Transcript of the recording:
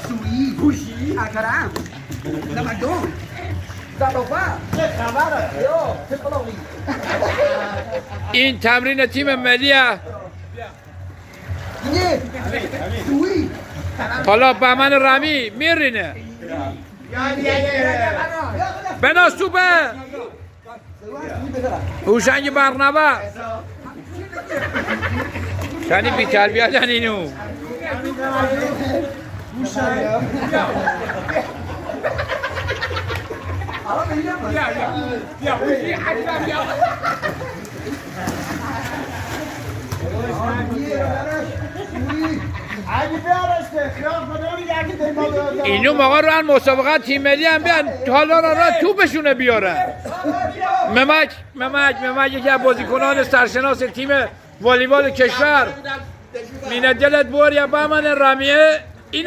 سوری پوشی اکرم نمکدون زبافه چه خبره یا چه پلاوی این تمرین تیم ملیه. دیگه سوی حالا بهمن رمی میرینه. بناز توپه هوشنگ برنبه شنی بی تربیتن اینو. اینو موقع رو مسابقه تیم ملی هم بیان حالا را توپشونه بیاره. ممک یکی از بازیکنان سرشناس تیم والیبال کشور مینه دلت بور یا بهمن رمیه اینه